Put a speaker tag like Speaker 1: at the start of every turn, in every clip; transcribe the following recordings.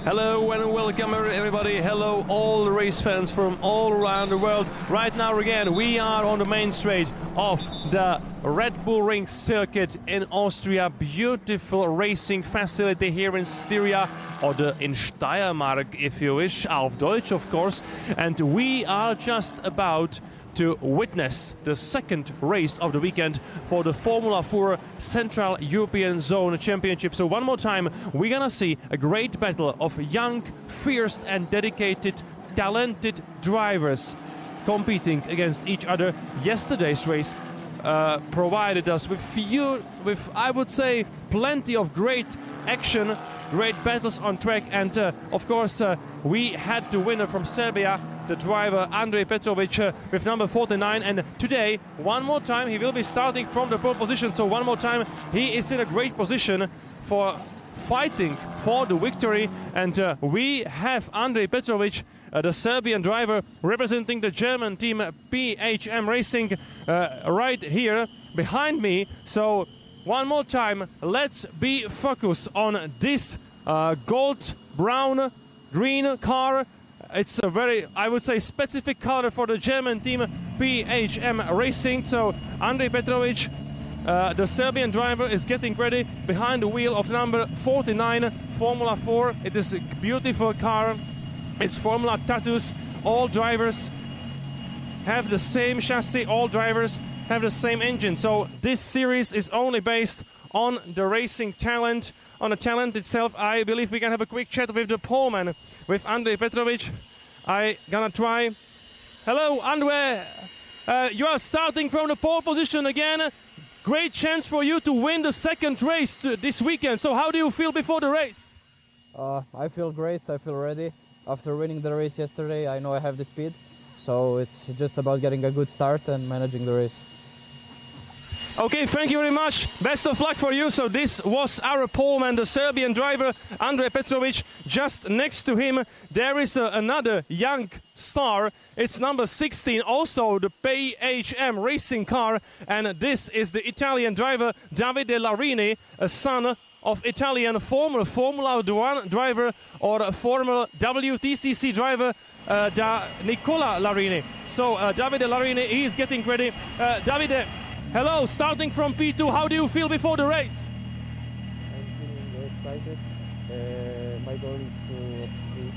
Speaker 1: Hello and welcome everybody. Hello all race fans from all around the world. Right now again we are on the main straight of the Red Bull Ring circuit in Austria. Beautiful racing facility here in Styria, or in Steiermark if you wish, auf Deutsch of course. And we are just about to witness the second race of the weekend for the Formula 4 Central European Zone Championship. So one more time, we're gonna see a great battle of young, fierce and dedicated, talented drivers competing against each other. Yesterday's race provided us with I would say plenty of great action, great battles on track, and of course we had the winner from Serbia, the driver Andrej Petrovic with number 49, and today one more time he will be starting from the pole position. So one more time he is in a great position for fighting for the victory, and we have Andrej Petrovic, the Serbian driver representing the German team PHM Racing, right here behind me. So one more time, let's be focused on this gold, brown, green car. It's a very, I would say, specific car for the German team PHM Racing. So Andrej Petrovic, the Serbian driver, is getting ready behind the wheel of number 49 Formula 4. It is a beautiful car. It's Formula tattoos. All drivers have the same chassis. All drivers have the same engine. So this series is only based on the racing talent, on the talent itself. I believe we can have a quick chat with the poleman, with Andrej Petrovic. I gonna try. Hello, Andrej. You are starting from the pole position again. Great chance for you to win the second race this weekend. So how do you feel before the race?
Speaker 2: I feel great. I feel ready. After winning the race yesterday, I know I have the speed. So it's just about getting a good start and managing the race.
Speaker 1: Okay, thank you very much. Best of luck for you. So this was our poleman, the Serbian driver Andrej Petrovic. Just next to him there is another young star. It's number 16, also the PHM racing car, and this is the Italian driver Davide Larini, a son of Italian former Formula 1 driver or former WTCC driver Nicola Larini. So Davide Larini, he is getting ready. Davide, hello, starting from P2, how do you feel before the race?
Speaker 3: I'm feeling very excited. My goal is to be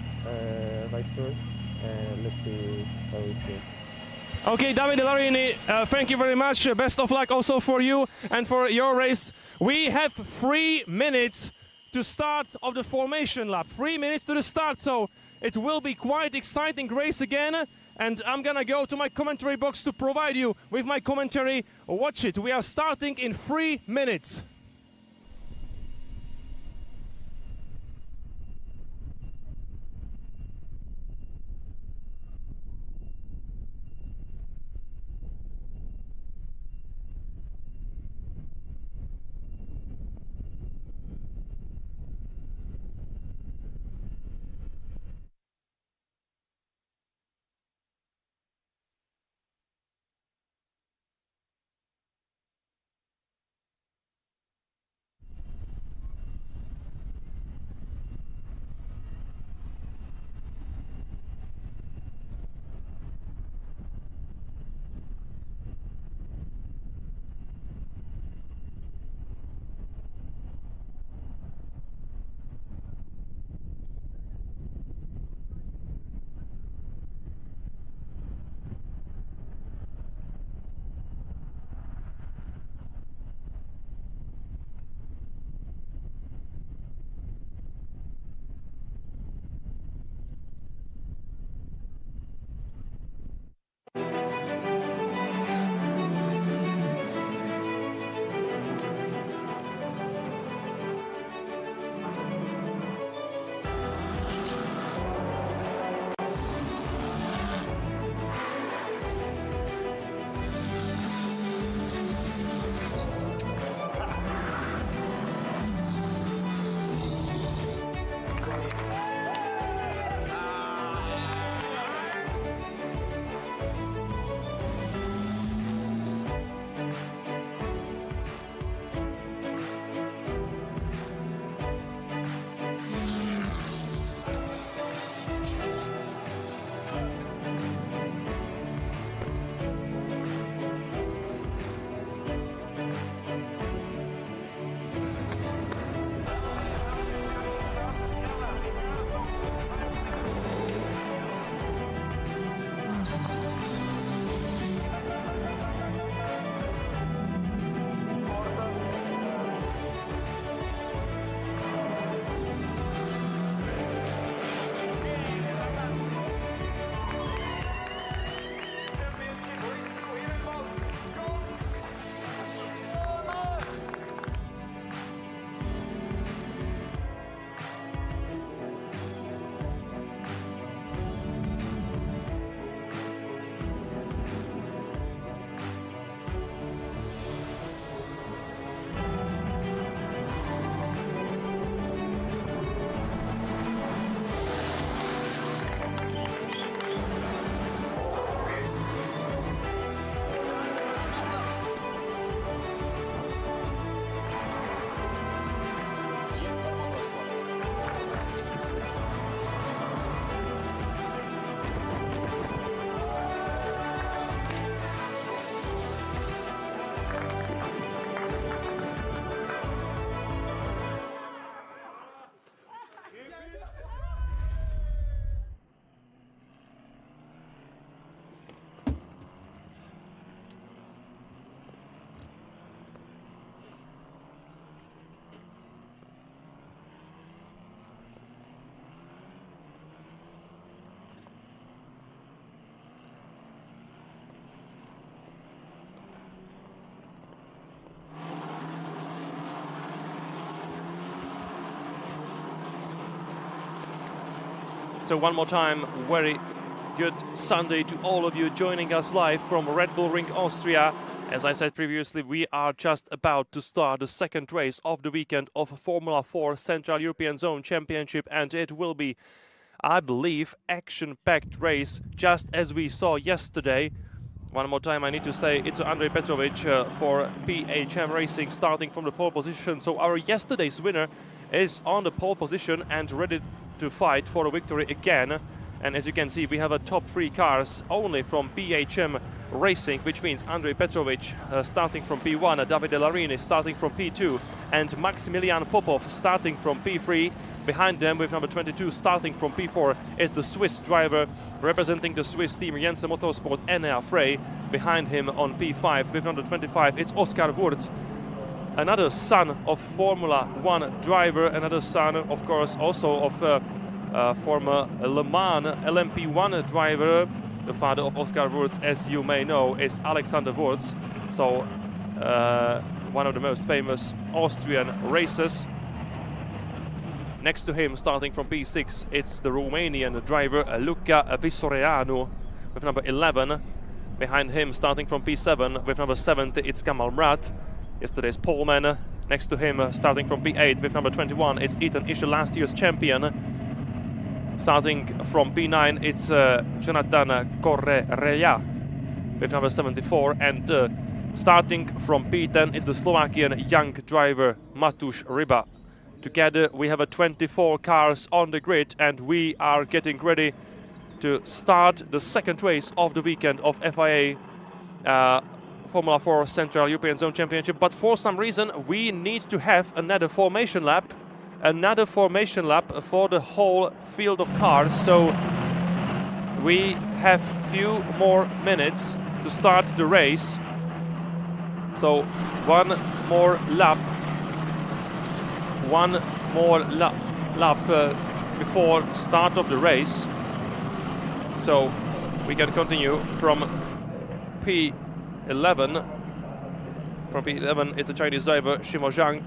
Speaker 3: vice first, and let's see how it goes.
Speaker 1: Okay, Davide Larini, thank you very much. Best of luck also for you and for your race. We have 3 minutes to start of the formation lap. 3 minutes to the start, so it will be quite exciting race again. And I'm gonna go to my commentary box to provide you with my commentary. Watch it. We are starting in 3 minutes. So one more time, very good Sunday to all of you joining us live from Red Bull Ring Austria. As I said previously, we are just about to start the second race of the weekend of Formula 4 Central European Zone Championship, and it will be, I believe, action-packed race, just as we saw yesterday. One more time, I need to say it's Andrej Petrovic for PHM Racing, starting from the pole position. So our yesterday's winner is on the pole position and ready to fight for a victory again. And as you can see, we have a top 3 cars only from PHM Racing, which means Andrej Petrovic starting from P1, Davide Larini starting from P2, and Maximilian Popov starting from P3. Behind them, with number 22 starting from P4, is the Swiss driver representing the Swiss team Jensen Motorsport, Enea Frey. Behind him on P5 with number 25, it's Oskar Wurz, another son of Formula 1 driver, another son, of course, also of former Le Mans LMP1 driver. The father of Oskar Wurz, as you may know, is Alexander Wurz, so one of the most famous Austrian racers. Next to him, starting from P6, it's the Romanian driver Luca Visoreanu with number 11. Behind him, starting from P7 with number 70, it's Kamal Mrat, yesterday's poleman. Next to him, starting from P8 with number 21, it's Ethan Isher, last year's champion. Starting from P9, it's Jonathan Correa with number 74, and starting from P10, it's the Slovakian young driver Matuš Ryba. Together we have 24 cars on the grid, and we are getting ready to start the second race of the weekend of FIA Formula 4 Central European Zone Championship. But for some reason we need to have another formation lap for the whole field of cars. So we have few more minutes to start the race. So one more lap before start of the race. So we can continue from P11. From P11, it's a Chinese driver, Shimo Zhang.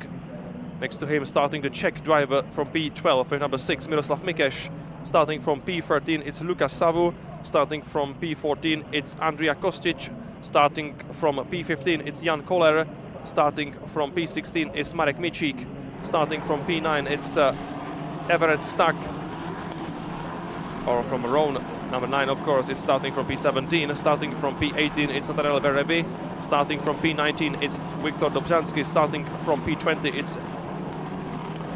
Speaker 1: Next to him, starting the Czech driver from P12 with number 6, Miroslav Mikeš. Starting from P13, it's Lukas Savu. Starting from P14, it's Andrija Kostic. Starting from P15, it's Jan Koller. Starting from P16, it's Marek Micik. Starting from P9, it's Everett Stack. Or from Rhone, number 9, of course, it's starting from P17. Starting from P18, it's Nathaniel Berebi. Starting from P19, it's Viktor Dobzhansky. Starting from P20, it's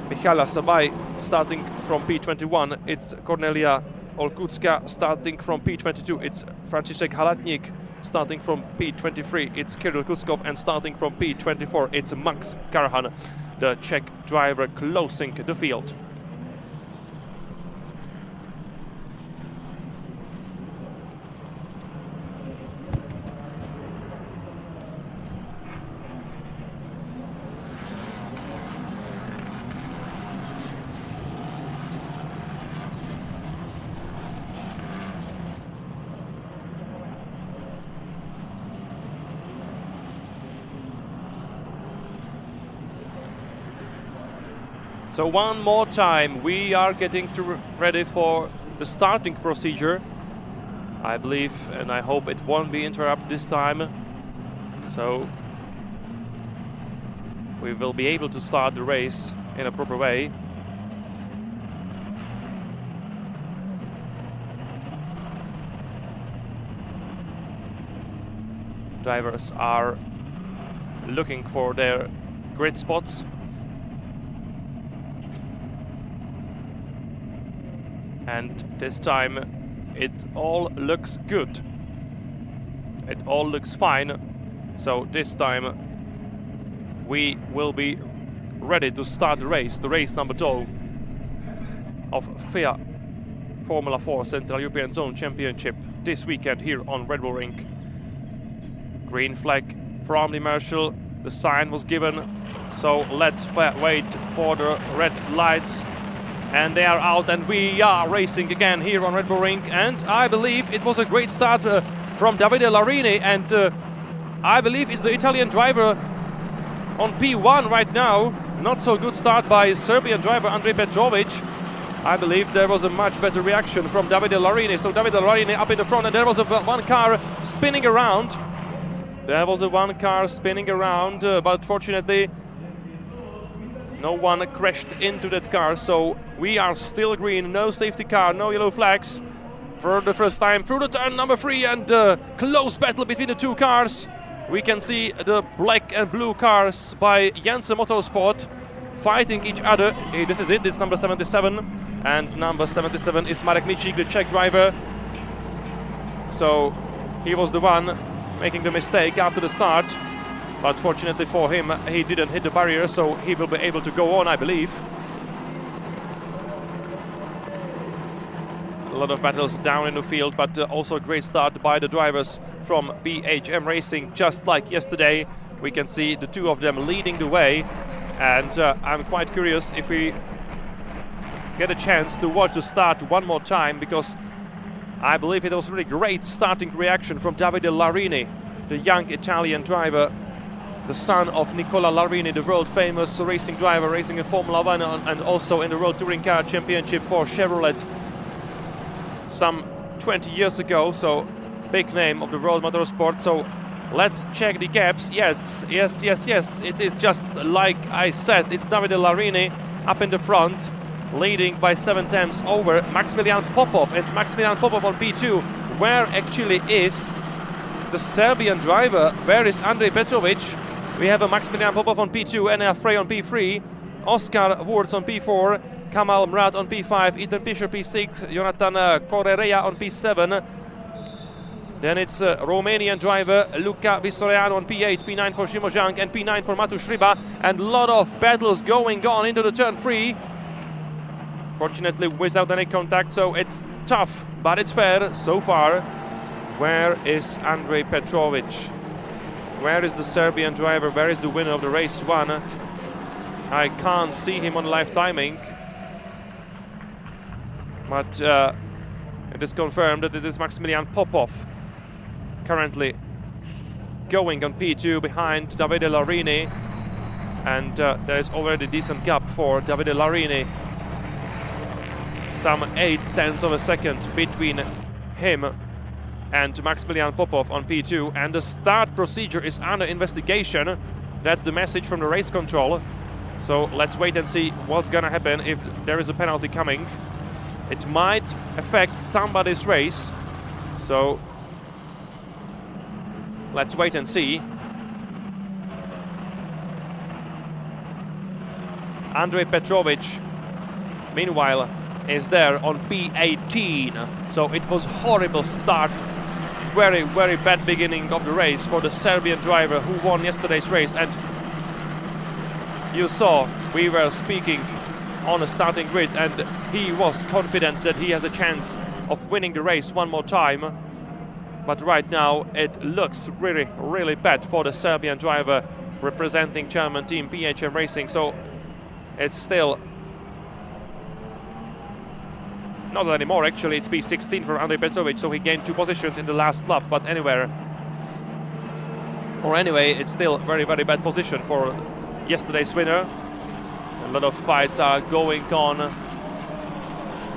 Speaker 1: Michaela Sabai. Starting from P21, it's Cornelia Olkutska. Starting from P22, it's Franciszek Halatnik. Starting from P23, it's Kirill Kuskov, and starting from P24, it's Max Karhan, the Czech driver closing the field. So one more time, we are getting ready for the starting procedure. I believe and I hope it won't be interrupted this time. So we will be able to start the race in a proper way. Drivers are looking for their grid spots. And this time it all looks good. It all looks fine. So this time we will be ready to start the race number 2 of FIA Formula 4 Central European Zone Championship this weekend here on Red Bull Ring. Green flag from the marshal, the sign was given, so let's wait for the red lights. And they are out, and we are racing again here on Red Bull Ring. And I believe it was a great start from Davide Larini, and I believe it's the Italian driver on P1 right now. Not so good start by Serbian driver Andrej Petrovic. I believe there was a much better reaction from Davide Larini. So Davide Larini up in the front, and there was one car spinning around. There was one car spinning around, but fortunately no one crashed into that car. So we are still green, no safety car, no yellow flags for the first time through the turn number 3, and close battle between the two cars. We can see the black and blue cars by Jensen Motorsport fighting each other. Hey, this is it, this number 77, and number 77 is Marek Micik, the Czech driver. So he was the one making the mistake after the start, but fortunately for him, he didn't hit the barrier, so he will be able to go on, I believe. A lot of battles down in the field, but also a great start by the drivers from BHM Racing. Just like yesterday, we can see the two of them leading the way, and I'm quite curious if we get a chance to watch the start one more time, because I believe it was really great starting reaction from Davide Larini, the young Italian driver, the son of Nicola Larini, the world famous racing driver, racing in Formula 1 and also in the World Touring Car Championship for Chevrolet some 20 years ago. So big name of the world motorsport. So let's check the gaps. Yes, it is just like I said. It's Davide Larini up in the front, leading by 7 tenths over Maximilian Popov. It's Maximilian Popov on P2. Where actually is the Serbian driver? Where is Andrej Petrovic? We have a Maximilian Popov on P2, Enea Frey on P3, Oscar Wurz on P4, Kamal Mrad on P5, Ethan Fischer P6, Jonathan Correa on P7. Then it's Romanian driver Luca Vistoreanu on P8, P9 for Shimo Zhang and P9 for Matu Shriba. And a lot of battles going on into the turn 3. Fortunately without any contact, so it's tough, but it's fair so far. Where is Andrej Petrovic? Where is the Serbian driver? Where is the winner of the race 1? I can't see him on live timing, but it is confirmed that it is Maximilian Popov currently going on P2 behind Davide Larini, and there is already a decent gap for Davide Larini. Some 8 tenths of a second between him and Maximilian Popov on P2, and the start procedure is under investigation. That's the message from the race control. So let's wait and see what's gonna happen if there is a penalty coming. It might affect somebody's race, so let's wait and see. Andrej Petrovic, meanwhile, is there on P18. So it was horrible start, very bad beginning of the race for the Serbian driver who won yesterday's race. And you saw we were speaking on a starting grid, and he was confident that he has a chance of winning the race one more time. But right now it looks really bad for the Serbian driver representing German team BHM Racing. So it's still not anymore, actually. It's P16 for Andrej Petrovic, so he gained 2 positions in the last lap. But anyway, it's still very bad position for yesterday's winner. A lot of fights are going on.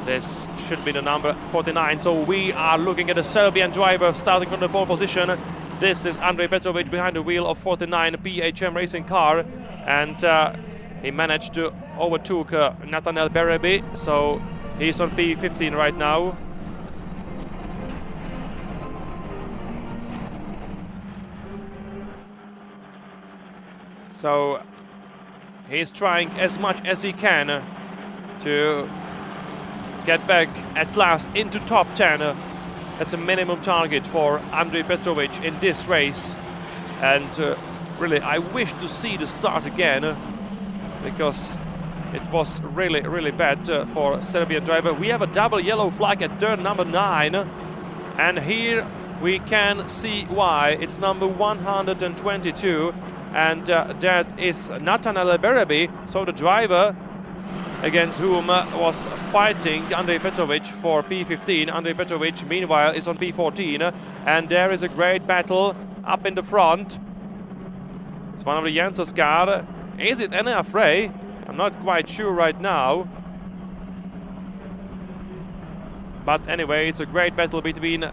Speaker 1: This should be the number 49. So we are looking at a Serbian driver starting from the pole position. This is Andrej Petrovic behind the wheel of 49 BHM Racing car, and he managed to overtook Nathaniel Berebi. So he's on P15 right now. So he's trying as much as he can to get back at last into top 10. That's a minimum target for Andrej Petrovic in this race. And really, I wish to see the start again, because it was really bad for Serbian driver. We have a double yellow flag at turn number 9, and here we can see why. It's number 122, and that is Nathaniel Berebi, so the driver against whom was fighting Andrej Petrovic for P15. Andrej Petrovic, meanwhile, is on P14, and there is a great battle up in the front. It's one of the Jensen's car. Is it Enea Frey? I'm not quite sure right now. But anyway, it's a great battle between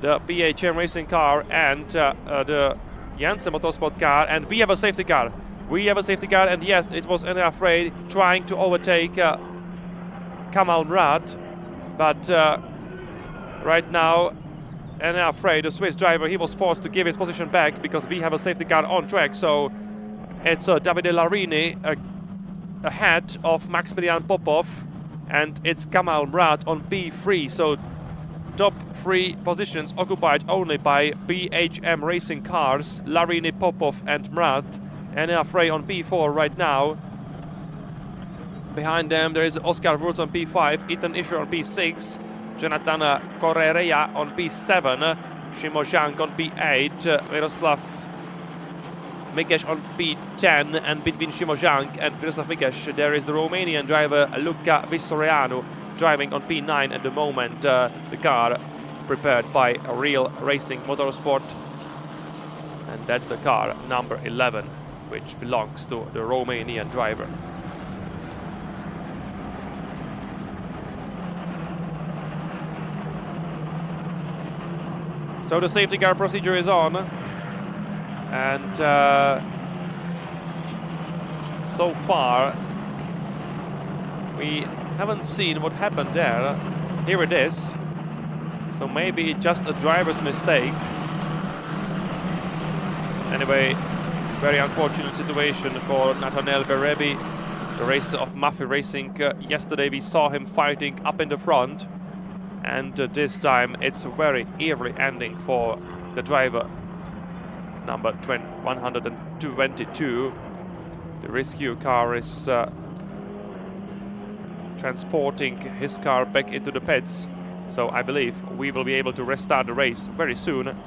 Speaker 1: the BHM racing car and the Janssen Motorsport car, and we have a safety car. We have a safety car, and yes, it was Enea Frey trying to overtake Kamal Mrad, but right now Enea Frey, the Swiss driver, he was forced to give his position back because we have a safety car on track. So it's Davide Larini ahead of Maximilian Popov, and it's Kamal Mrad on P3. So top 3 positions occupied only by BHM racing cars, Larini, Popov and Mrad. Enea Frey on P4 right now. Behind them there is Oscar Wurz on P5, Ethan Isher on P6, Jonathan Correa on P7, Shimo Zhang on P8, Miroslav Mikes on P10, and between Shimo Zhang and Miroslav Mikes there is the Romanian driver Luca Vistoreanu driving on P9 at the moment. The car prepared by Real Racing Motorsport, and that's the car number 11, which belongs to the Romanian driver. So the safety car procedure is on, and so far we haven't seen what happened there. Here it is. So maybe just a driver's mistake. Anyway, very unfortunate situation for Nathaniel Berebi, the racer of Mafia Racing. Yesterday we saw him fighting up in the front, and this time it's a very eerie ending for the driver number 122. The rescue car is transporting his car back into the pits, so I believe we will be able to restart the race very soon.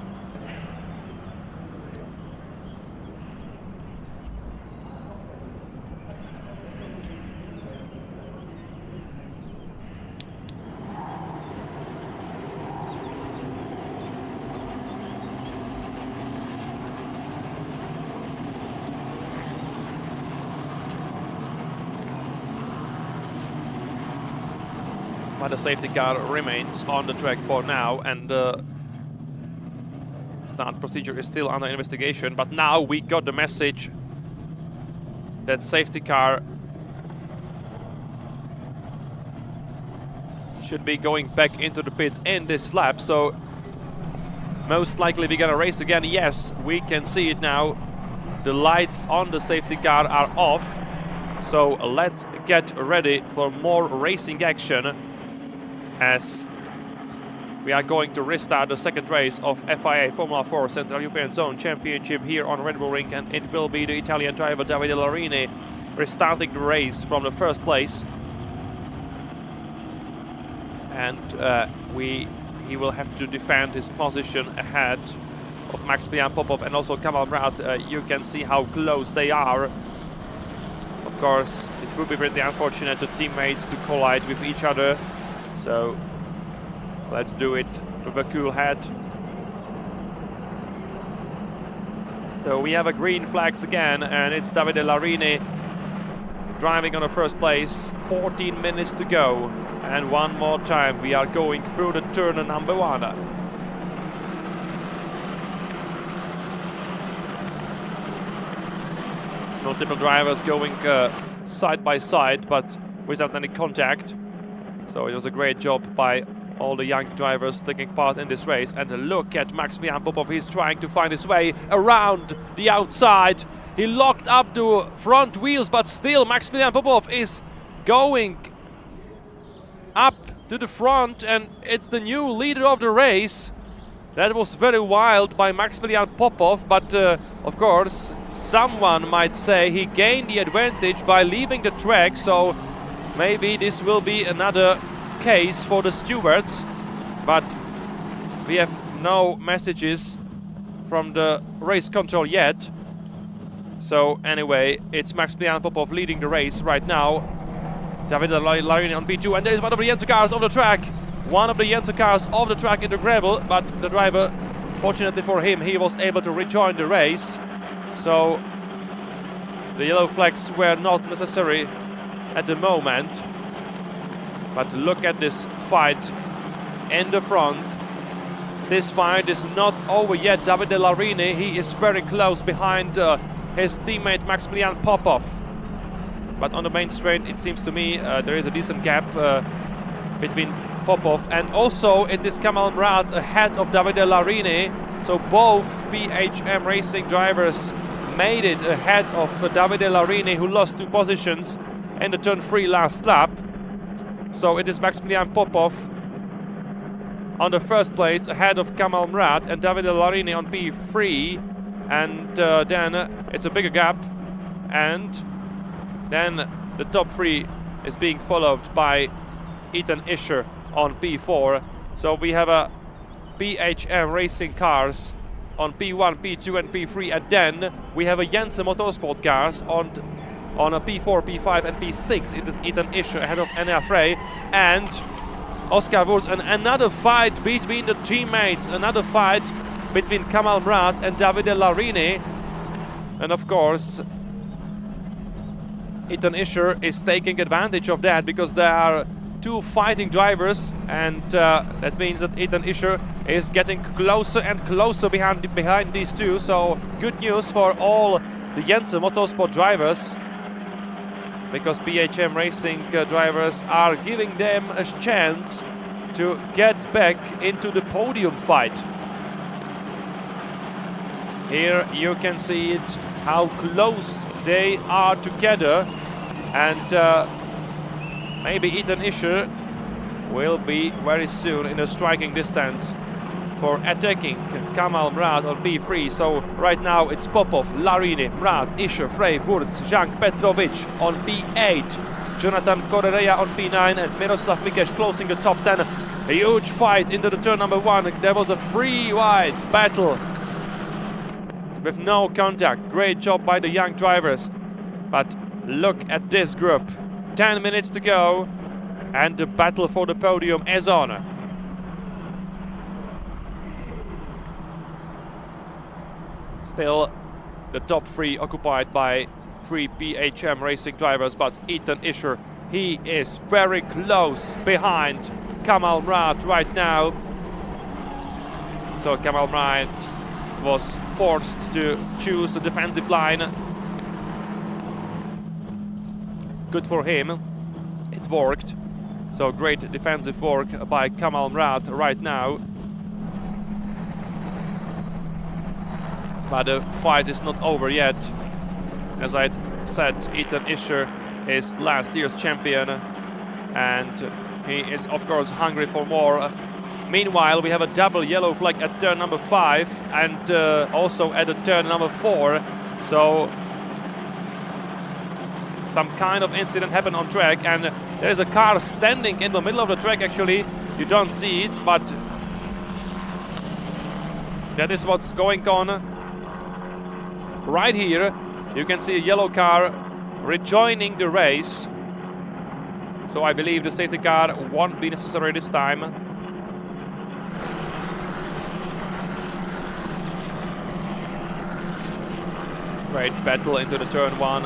Speaker 1: But the safety car remains on the track for now, and the start procedure is still under investigation. But now we got the message that safety car should be going back into the pits in this lap. So most likely we're gonna race again. Yes, we can see it now. The lights on the safety car are off. So let's get ready for more racing action, as we are going to restart the second race of FIA Formula 4 Central European Zone Championship here on Red Bull Ring, and it will be the Italian driver Davide Larini restarting the race from the first place. And he will have to defend his position ahead of Maximilian Popov and also Kamal Mrad. You can see how close they are. Of course, it would be pretty unfortunate for teammates to collide with each other. So let's do it with a cool head. So we have a green flags again, and it's Davide Larini driving on the first place. 14 minutes to go, and one more time we are going through the turn number 1. Multiple drivers going side by side, but without any contact. So it was a great job by all the young drivers taking part in this race. And look at Maximilian Popov, he's trying to find his way around the outside. He locked up the front wheels, but still Maximilian Popov is going up to the front, and it's the new leader of the race. That was very wild by Maximilian Popov, but of course someone might say he gained the advantage by leaving the track, so maybe this will be another case for the stewards, but we have no messages from the race control yet. So anyway, it's Maximilian Popov leading the race right now. Davide Larini on P2, and there is one of the Jensen cars on the track. One of the Jensen cars off the track in the gravel, but the driver, fortunately for him, he was able to rejoin the race. So the yellow flags were not necessary at the moment. But look at this fight in the front. This fight is not over yet. Davide Larini, he is very close behind his teammate Maximilian Popov. But on the main straight, it seems to me there is a decent gap between Popov, and also it is Kamal Mrad ahead of Davide Larini. So both BHM Racing drivers made it ahead of Davide Larini, who lost 2 positions in the turn 3 last lap. So it is Maximilian Popov on the first place ahead of Kamal Mrad and Davide Larini on P3, and then it's a bigger gap, and then the top 3 is being followed by Ethan Isher on P4. So we have a BHM Racing cars on P1, P2 and P3, and then we have a Jensen Motorsport cars on a P4, P5 and P6. It is Ethan Isher ahead of Enea Frey and Oscar Wurz, and another fight between the teammates, another fight between Kamal Mrad and Davide Larini, and of course Ethan Isher is taking advantage of that because there are 2 fighting drivers, and that means that Ethan Isher is getting closer and closer behind these 2. So good news for all the Jensen Motorsport drivers, because BHM Racing drivers are giving them a chance to get back into the podium fight. Here you can see it, how close they are together, and maybe Ethan Isher will be very soon in a striking distance for attacking Kamal Mrad on P3. So right now it's Popov, Larini, Mrad, Isher, Frey, Wurz, Zhang, Petrovic on P8, Jonathan Correa on P9 and Miroslav Mikes closing the top 10. A huge fight into the turn number 1. There was a 3-wide battle with no contact. Great job by the young drivers. But look at this group. 10 minutes to go and the battle for the podium is on. Still the top 3 occupied by 3 BHM Racing drivers, but Ethan Isher, he is very close behind Kamal Mrad right now. So Kamal Mrad was forced to choose a defensive line. Good for him, it worked. So great defensive work by Kamal Mrad right now. But the fight is not over yet. As I said, Ethan Isher is last year's champion, and he is of course hungry for more. Meanwhile, we have a double yellow flag at turn number 5 and also at turn number 4. So some kind of incident happened on track, and there is a car standing in the middle of the track. Actually, you don't see it, but that is what's going on. Right here, you can see a yellow car rejoining the race. So I believe the safety car won't be necessary this time. Great battle into the turn 1.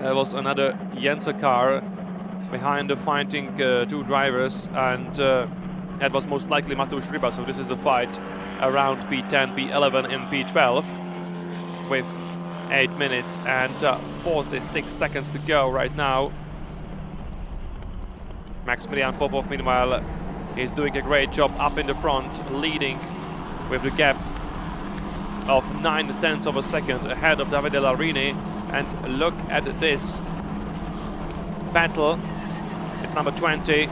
Speaker 1: There was another Jensen car behind the fighting 2 drivers, and that was most likely Mateusz Ryba. So this is the fight around P10, P11 and P12 with 8 minutes and 46 seconds to go right now. Maximilian Popov, meanwhile, is doing a great job up in the front, leading with the gap of 9/10 of a second ahead of Davide Larini. And look at this battle. It's number 20,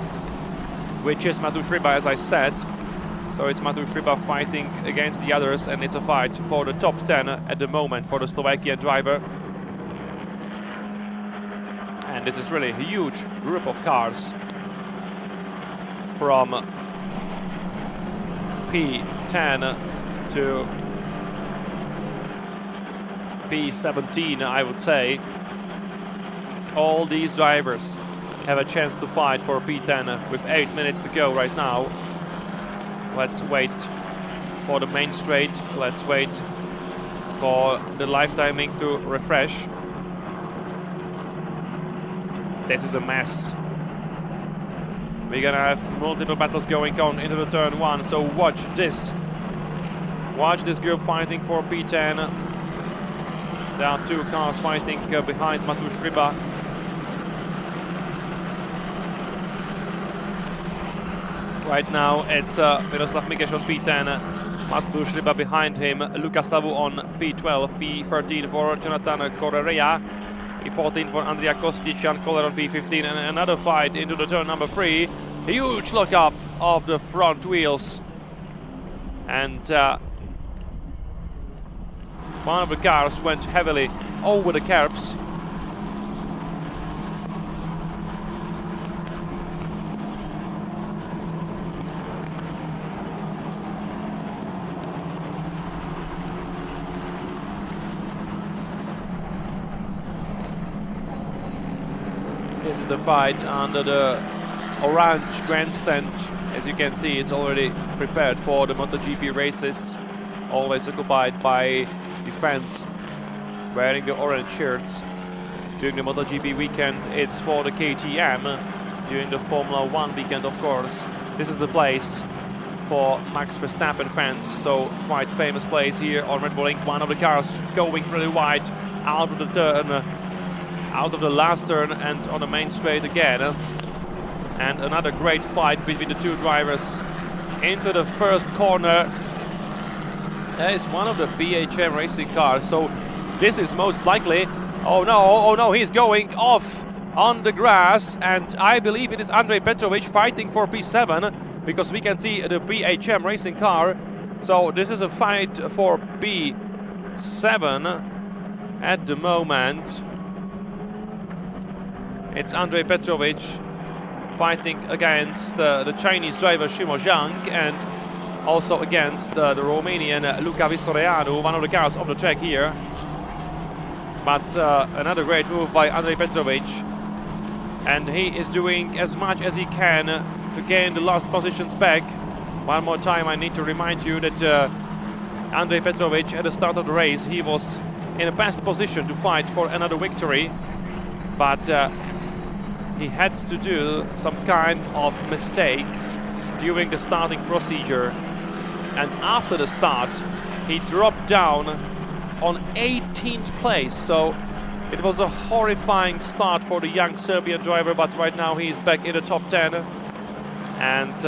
Speaker 1: which is Mateusz Ryba, as I said. So it's Mateusz Ryba fighting against the others, and it's a fight for the top 10 at the moment for the Slovakian driver. And this is really a huge group of cars from P10 to P17, I would say. All these drivers have a chance to fight for P10 with 8 minutes to go right now. Let's wait for the main straight. Let's wait for the live timing to refresh. This is a mess. We're gonna have multiple battles going on into the turn 1, so watch this. Watch this group fighting for P10. There are 2 cars fighting behind Mateusz Ryba. Right now it's Miroslav Mikes on P10, Mateusz Ryba behind him, Luka Savu on P12, P13 for Jonathan Correa, P14 for Andrea Kostic, Jan Koller on P15, and another fight into the turn number 3. Huge lock-up of the front wheels. And one of the cars went heavily over the curbs. This is the fight under the orange grandstand. As you can see, it's already prepared for the MotoGP races. Always occupied by the fans wearing the orange shirts. During the MotoGP weekend, it's for the KTM. During the Formula 1 weekend, of course, this is the place for Max Verstappen fans. So quite famous place here on Red Bull Ring. One of the cars going pretty wide out of the turn, out of the last turn, and on the main straight again. And another great fight between the 2 drivers into the first corner. That is one of the BHM racing cars, so this is most likely, oh no, he's going off on the grass, and I believe it is Andrej Petrovic fighting for P7, because we can see the BHM racing car. So this is a fight for P7 at the moment. It's Andrej Petrovic fighting against the Chinese driver Shimo Zhang, and also against the Romanian Luca Vistoreanu, one of the cars on the track here. But another great move by Andrej Petrovic, and he is doing as much as he can to gain the last positions back. One more time, I need to remind you that Andrej Petrovic, at the start of the race, he was in the best position to fight for another victory, but he had to do some kind of mistake during the starting procedure, and after the start he dropped down on 18th place. So it was a horrifying start for the young Serbian driver, but right now he is back in the top 10, and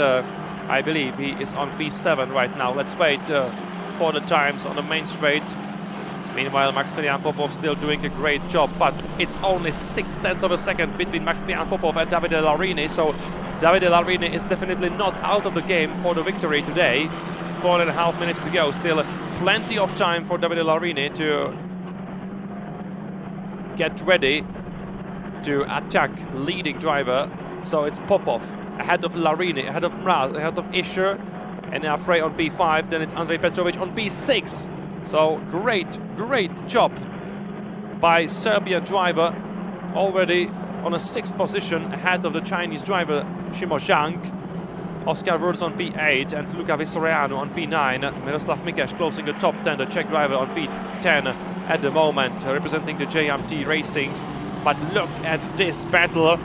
Speaker 1: I believe he is on P7 right now. Let's wait for the times on the main straight. Meanwhile, Maximilian Popov still doing a great job, but it's only 0.6 of a second between Maximilian Popov and Davide Larini, so Davide Larini is definitely not out of the game for the victory today. 4.5 minutes to go, still plenty of time for Davide Larini to get ready to attack leading driver. So it's Popov ahead of Larini, ahead of Mraz, ahead of Isher, and now Frey on P5, then it's Andrej Petrovic on P6. So great job by Serbian driver, already on a 6th position ahead of the Chinese driver Shimo Zhang. Oscar Wurz on P8 and Luca Vistoreanu on P9. Miroslav Mikes closing the top 10, the Czech driver on P10 at the moment, representing the JMT Racing. But look at this battle.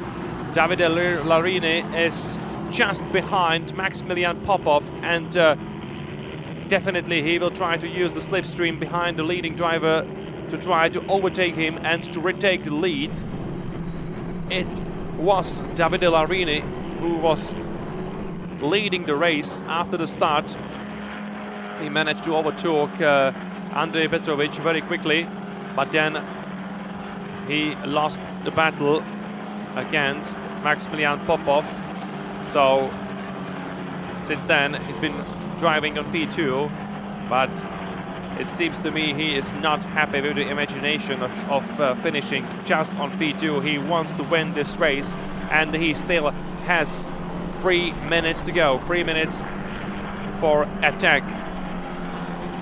Speaker 1: Davide Larini is just behind Maximilian Popov, and definitely he will try to use the slipstream behind the leading driver to try to overtake him and to retake the lead. It was Davide Larini who was leading the race after the start. He managed to overtake Andrej Petrovic very quickly, but then he lost the battle against Maximilian Popov. So since then he's been driving on P2, but it seems to me he is not happy with the imagination of finishing just on P2. He wants to win this race, and he still has 3 minutes to go. 3 minutes for attack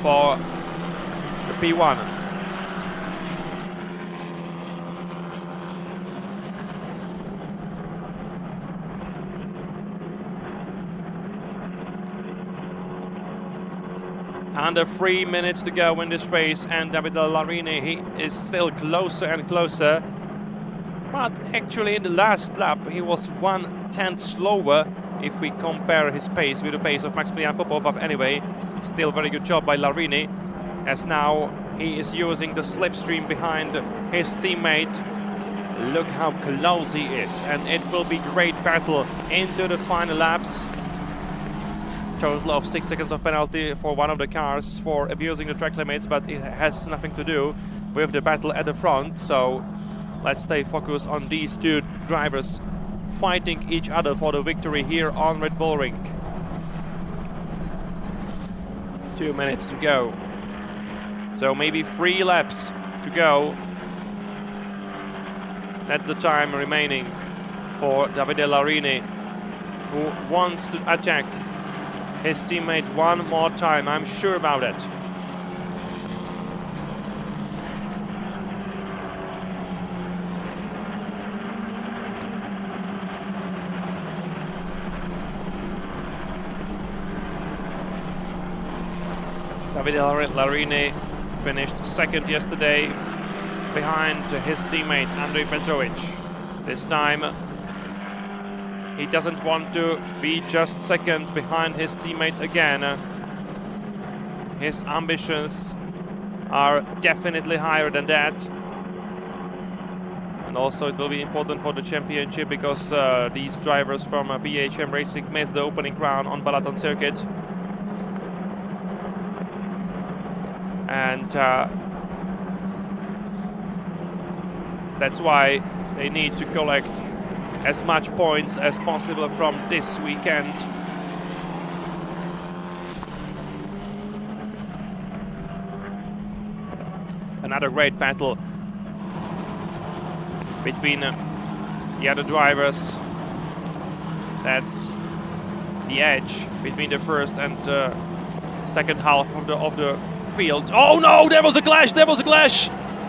Speaker 1: for the P1. Under 3 minutes to go in this race, and Davide Larini, he is still closer and closer But actually in the last lap he was 1/10 slower if we compare his pace with the pace of Maximilian Popov. But anyway, still very good job by Larini, as now he is using the slipstream behind his teammate. Look how close he is, and it will be great battle into the final laps. Total of 6 seconds of penalty for one of the cars for abusing the track limits, but it has nothing to do with the battle at the front. So let's stay focused on these two drivers fighting each other for the victory here on Red Bull Ring. 2 minutes to go, so maybe 3 laps to go. That's the time remaining for Davide Larini, who wants to attack his teammate one more time. I'm sure about it. Davide Larini finished second yesterday behind his teammate Andrei Petrovic. This time he doesn't want to be just second behind his teammate again. His ambitions are definitely higher than that. And also it will be important for the championship because these drivers from BHM Racing missed the opening round on Balaton circuit. And that's why they need to collect as much points as possible from this weekend. Another great battle between the other drivers. That's the edge between the first and second half of the field. Oh no, there was a clash,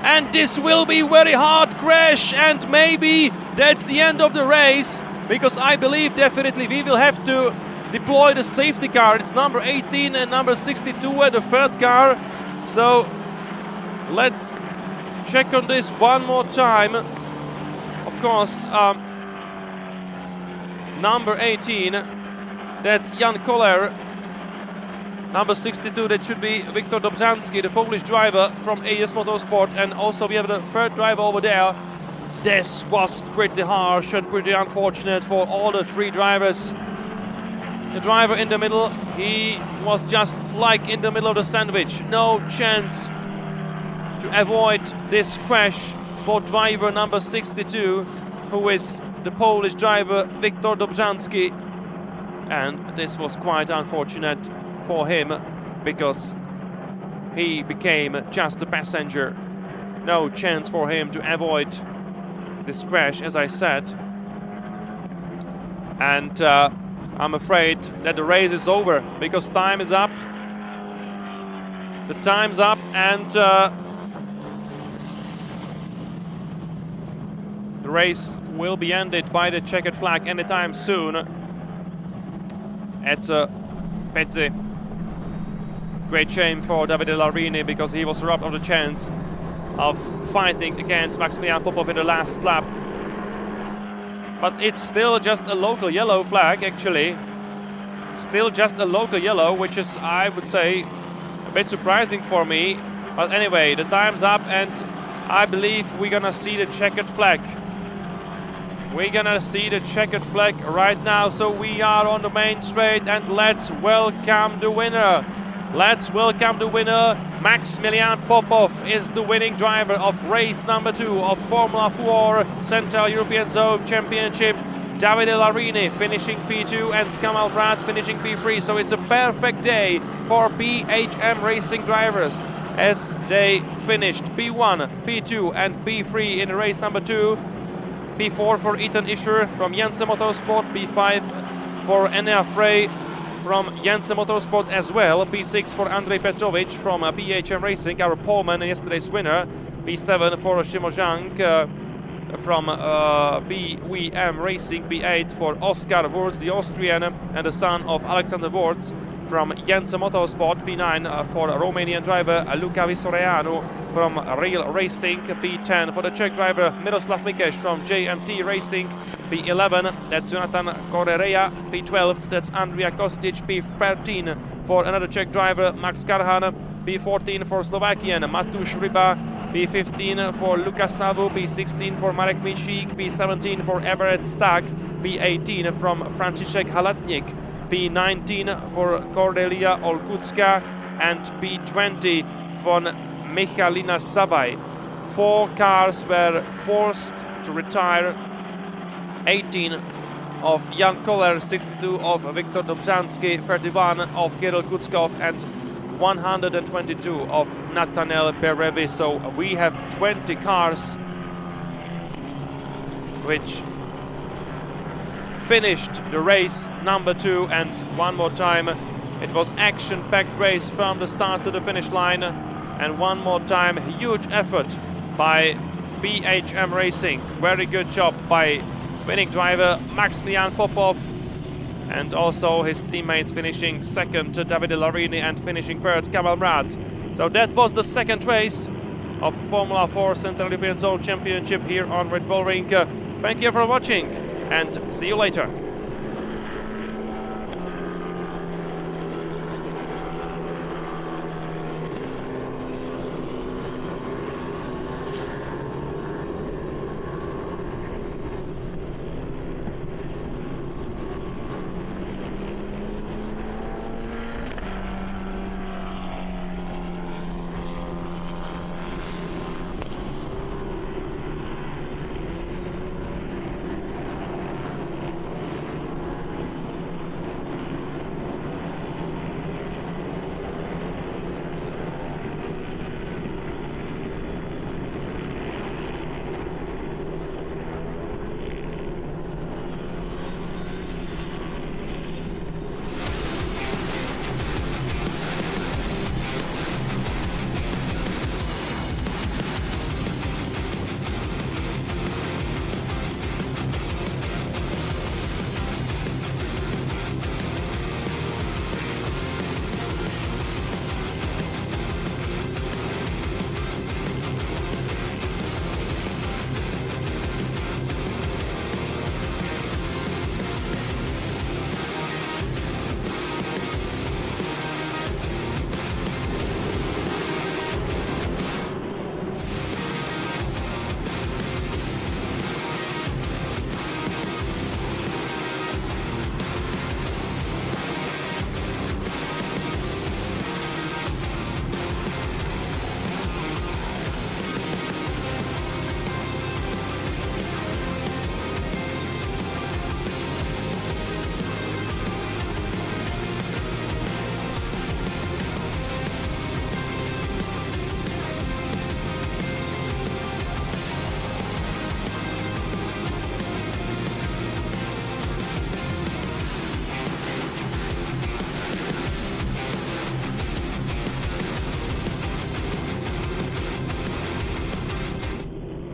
Speaker 1: and this will be very hard crash, and maybe that's the end of the race, because I believe definitely we will have to deploy the safety car. It's number 18 and number 62 at the third car. So let's check on this one more time. Of course, number 18, that's Jan Koller. Number 62, that should be Wiktor Dobrzanski, the Polish driver from AS Motorsport. And also we have the third driver over there. This was pretty harsh and pretty unfortunate for all the 3 drivers. The driver in the middle, he was just like in the middle of the sandwich. No chance to avoid this crash for driver number 62, who is the Polish driver Wiktor Dobrzanski. And this was quite unfortunate for him, because he became just a passenger. No chance for him to avoid this crash, as I said. And I'm afraid that the race is over, because time is up. The time's up, and the race will be ended by the checkered flag anytime soon. It's a pity. Great shame for Davide Larini, because he was robbed of the chance of fighting against Maximilian Popov in the last lap. But it's still just a local yellow flag, actually. Still just a local yellow, which is, I would say, a bit surprising for me. But anyway, the time's up, and I believe we're gonna see the checkered flag. We're gonna see the checkered flag right now. So we are on the main straight, and let's welcome the winner. Let's welcome the winner. Maximilian Popov is the winning driver of race number 2 of Formula 4 Central European Zone Championship. Davide Larini finishing P2 and Kamal Pratt finishing P3. So it's a perfect day for BHM Racing drivers, as they finished P1, P2 and P3 in race number 2. P4 for Ethan Isher from Jensen Motorsport. P5 for Enea Frey from Jensen Motorsport as well. P6 for Andrei Petrovic from BHM Racing, our poleman and yesterday's winner. P7 for Shimo Zhang from BWM Racing. P8 for Oskar Wurz, the Austrian and the son of Alexander Wurz from Jens Motorsport, P9 for Romanian driver Luca Visoreanu from Real Racing, P10 for the Czech driver Miroslav Mikeš from JMT Racing, P11 that's Jonathan Correa, P12 that's Andrea Kostic, P13 for another Czech driver Max Karhan, P14 for Slovakian Matuš Ryba, P15 for Lukas Savu, P16 for Marek Micik, P17 for Everett Stack, P18 from Franciszek Halatnik, P19 for Cordelia Olkucka, and P20 for Michalina Sabaj. 4 cars were forced to retire. 18 of Jan Koller, 62 of Viktor Dobzhansky, 31 of Kirill Kutskov, and 122 of Nathaniel Berevi. So we have 20 cars which finished the race number 2, and one more time it was action-packed race from the start to the finish line, and one more time huge effort by BHM Racing. Very good job by winning driver Maximilian Popov, and also his teammates finishing second, Davide Larini, and finishing third, Kamal Mrad. So that was the second race of Formula 4 Central European Zone Championship here on Red Bull Ring. Thank you for watching, and see you later.